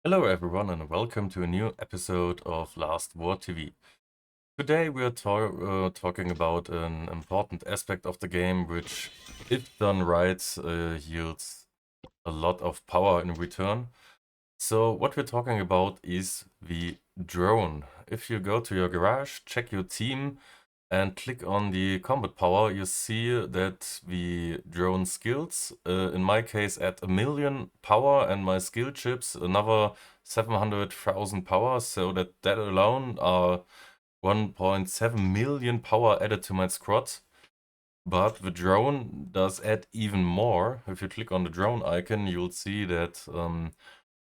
Hello everyone and welcome to a new episode of Last War TV. Today we are talking about an important aspect of the game which, if done right, yields a lot of power in return. So what we're talking about is the drone. If you go to your garage, check your team and click on the combat power, you see that the drone skills, in my case, add 1,000,000 power, and my skill chips another 700,000 power, so that alone are 1.7 million power added to my squad. But the drone does add even more. If you click on the drone icon, you'll see that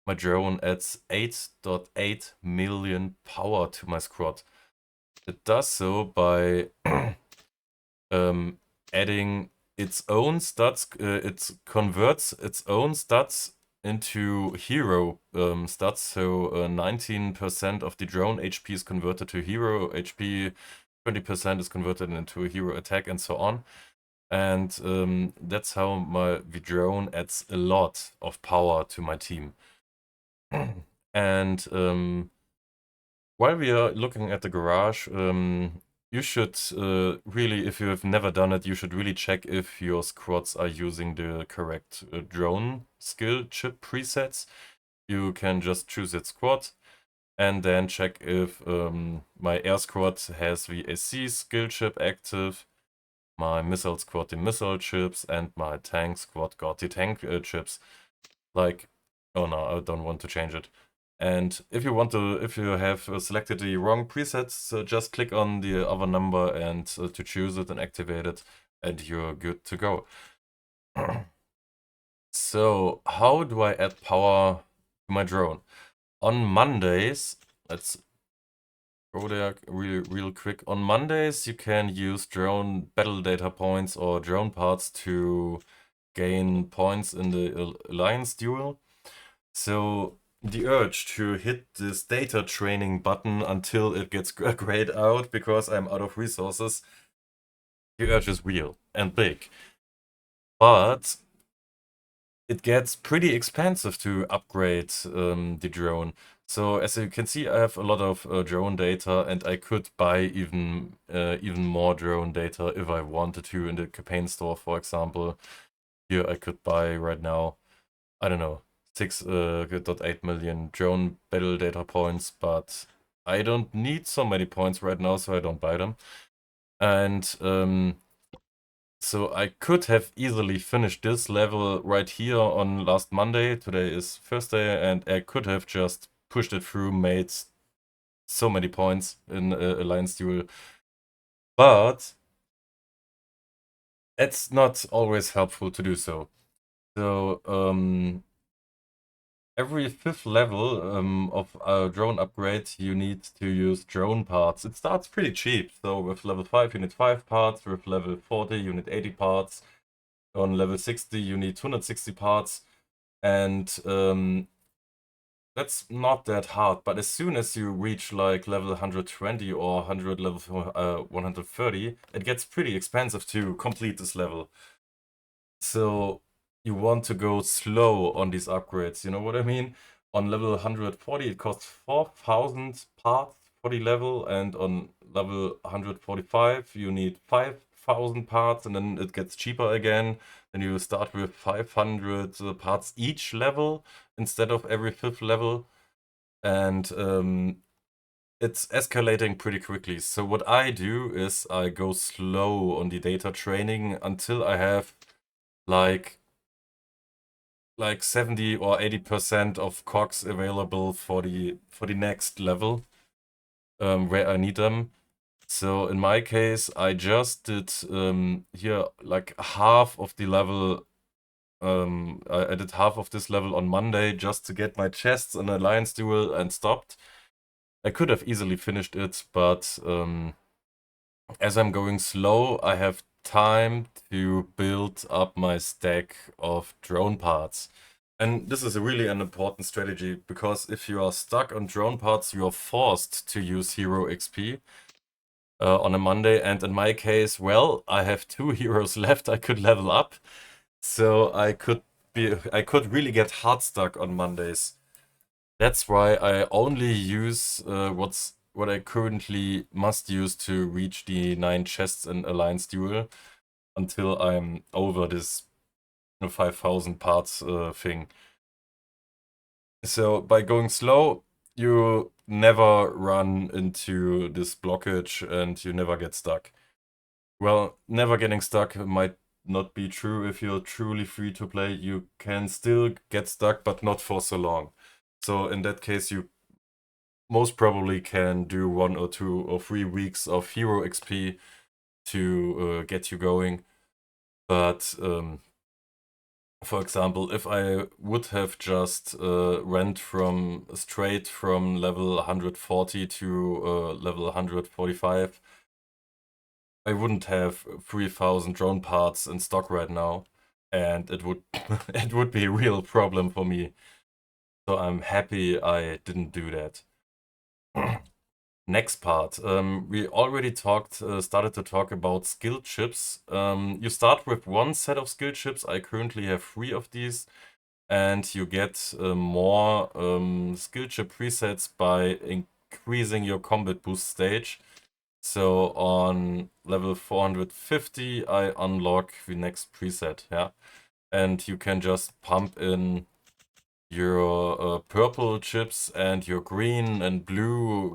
my drone adds 8.8 million power to my squad. It does so by adding its own stats. It converts its own stats into hero stats. So 19% of the drone HP is converted to hero HP, 20% is converted into hero attack, and so on. And that's how the drone adds a lot of power to my team. And while we are looking at the garage, you should really, if you have never done it, you should really check if your squads are using the correct drone skill chip presets. You can just choose its squad and then check if my air squad has the AC skill chip active, my missile squad the missile chips, and my tank squad got the tank chips. Like, oh no, I don't want to change it. And if you have selected the wrong presets, just click on the other number and to choose it and activate it, and you're good to go. So how do I add power to my drone? On Mondays, let's go there real quick. On Mondays, you can use drone battle data points or drone parts to gain points in the alliance duel. So the urge to hit this data training button until it gets grayed out because I'm out of resources, the urge is real and big. But it gets pretty expensive to upgrade the drone. So as you can see, I have a lot of drone data, and I could buy even more drone data if I wanted to in the campaign store, for example. Here I could buy right now, I don't know, 6.8 million drone battle data points, but I don't need so many points right now, so I don't buy them. And so I could have easily finished this level right here on last Monday. Today is Thursday, and I could have just pushed it through, made so many points in Alliance Duel. But it's not always helpful to do so. So every 5th level of a drone upgrade, you need to use drone parts. It starts pretty cheap. So with level 5, you need 5 parts. With level 40, you need 80 parts. On level 60, you need 260 parts. And that's not that hard. But as soon as you reach like level 120 or 100 level 130, it gets pretty expensive to complete this level. So you want to go slow on these upgrades, you know what I mean? On level 140, it costs 4,000 parts for the level, and on level 145, you need 5,000 parts, and then it gets cheaper again. Then you start with 500 parts each level instead of every 5th level, and it's escalating pretty quickly. So what I do is I go slow on the data training until I have like 70 or 80% of cogs available for the next level where I need them. So in my case, I just did here like half of the level. I did half of this level on Monday just to get my chests in Alliance Duel and stopped. I could have easily finished it, but as I'm going slow, I have time to build up my stack of drone parts. And this is really an important strategy, because if you are stuck on drone parts, you are forced to use hero XP on a Monday. And in my case, well, I have 2 heroes left I could level up. So I could really get hard stuck on Mondays. That's why I only use what I currently must use to reach the 9 chests in Alliance Duel until I'm over this 5,000 parts thing. So by going slow, you never run into this blockage and you never get stuck. Well, never getting stuck might not be true if you're truly free to play. You can still get stuck, but not for so long. So in that case, you most probably can do 1 or 2 or 3 weeks of hero XP to get you going. But for example, if I would have just went straight from level 140 to level 145, I wouldn't have 3,000 drone parts in stock right now, and it would it would be a real problem for me. So I'm happy I didn't do that. Next part, we already started to talk about skill chips. You start with 1 set of skill chips. I currently have 3 of these, and you get more skill chip presets by increasing your combat boost stage. So on level 450, I unlock the next preset, yeah. And you can just pump in your purple chips and your green and blue,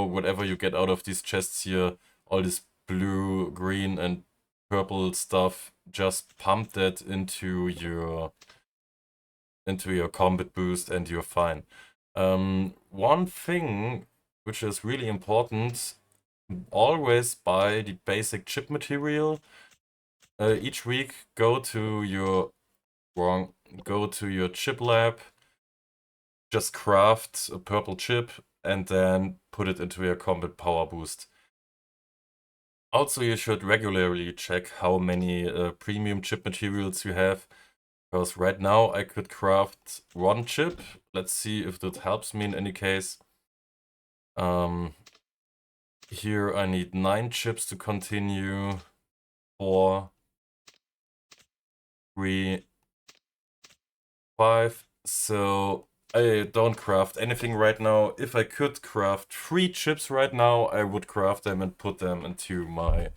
whatever you get out of these chests here, all this blue, green, and purple stuff, just pump that into your combat boost and you're fine. One thing which is really important, always buy the basic chip material. Each week go to your chip lab, just craft a purple chip and then put it into your combat power boost. Also, you should regularly check how many premium chip materials you have, because right now I could craft 1 chip. Let's see if that helps me in any case. Here I need 9 chips to continue. 4, 3, 5. So I don't craft anything right now. If I could craft 3 chips right now, I would craft them and put them into my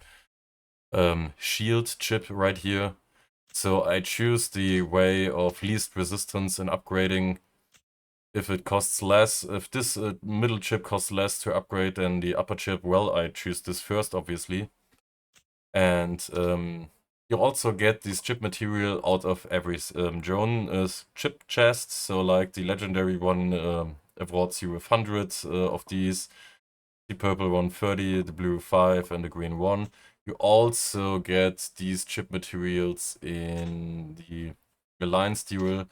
shield chip right here. So I choose the way of least resistance in upgrading. If it costs less, if this middle chip costs less to upgrade than the upper chip, well, I choose this first, obviously. And you also get this chip material out of every drone chip chest. So like the legendary one awards you with 100 of these, the purple one 30, the blue 5, and the green 1. You also get these chip materials in the Alliance Duel.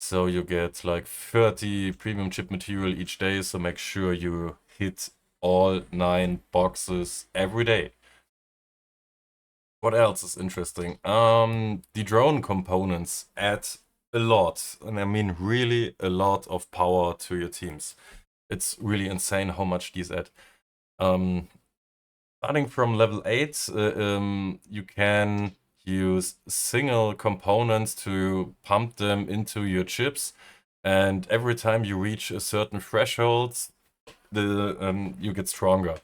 So you get like 30 premium chip material each day. So make sure you hit all 9 boxes every day. What else is interesting? The drone components add a lot, and I mean really a lot of power to your teams. It's really insane how much these add. Starting from level 8, you can use single components to pump them into your chips, and every time you reach a certain threshold, you get stronger.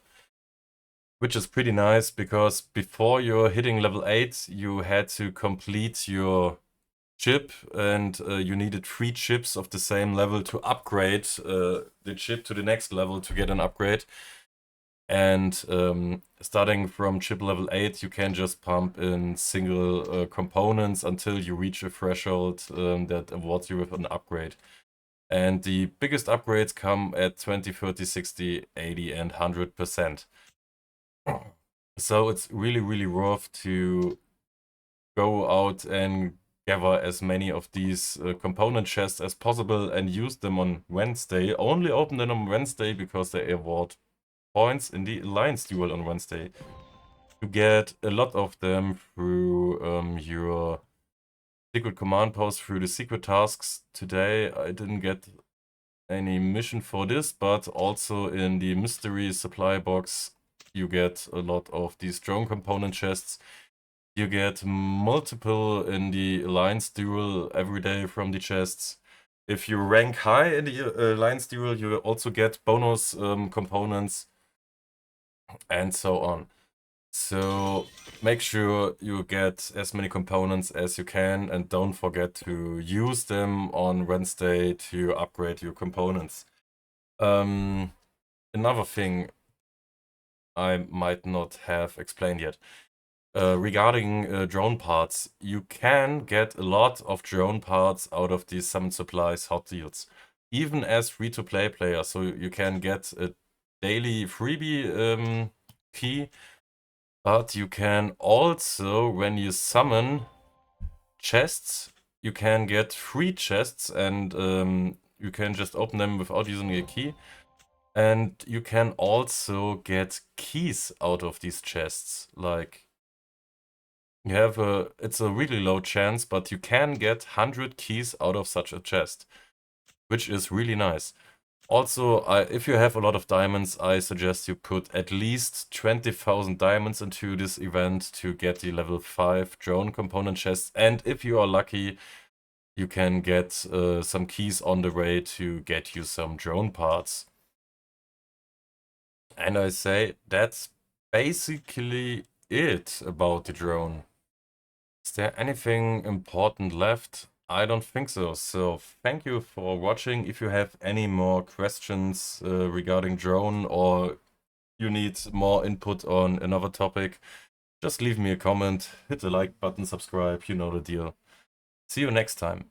Which is pretty nice, because before you're hitting level 8, you had to complete your chip, and you needed 3 chips of the same level to upgrade the chip to the next level to get an upgrade. And starting from chip level 8, you can just pump in single components until you reach a threshold that awards you with an upgrade. And the biggest upgrades come at 20, 30, 60, 80, and 100%. So it's really, really worth to go out and gather as many of these component chests as possible and use them on Wednesday. Only open them on Wednesday because they award points in the Alliance Duel on Wednesday. You get a lot of them through your secret command post, through the secret tasks. Today I didn't get any mission for this, but also in the mystery supply box you get a lot of these drone component chests. You get multiple in the Alliance Duel every day from the chests. if you rank high in the alliance duel, you also get bonus components and so on. So make sure you get as many components as you can and don't forget to use them on Wednesday to upgrade your components. Another thing I might not have explained yet. Regarding drone parts, you can get a lot of drone parts out of these Summon Supplies hot deals, even as free-to-play players. So you can get a daily freebie key, but you can also, when you summon chests, you can get free chests, and you can just open them without using a key. And you can also get keys out of these chests, like you have it's a really low chance, but you can get 100 keys out of such a chest, which is really nice. Also, if you have a lot of diamonds, I suggest you put at least 20,000 diamonds into this event to get the level 5 drone component chest. And if you are lucky, you can get some keys on the way to get you some drone parts. And I say that's basically it about the drone. Is there anything important left? I don't think so. So thank you for watching. If you have any more questions regarding drone, or you need more input on another topic, just leave me a comment, hit the like button, subscribe, you know the deal. See you next time.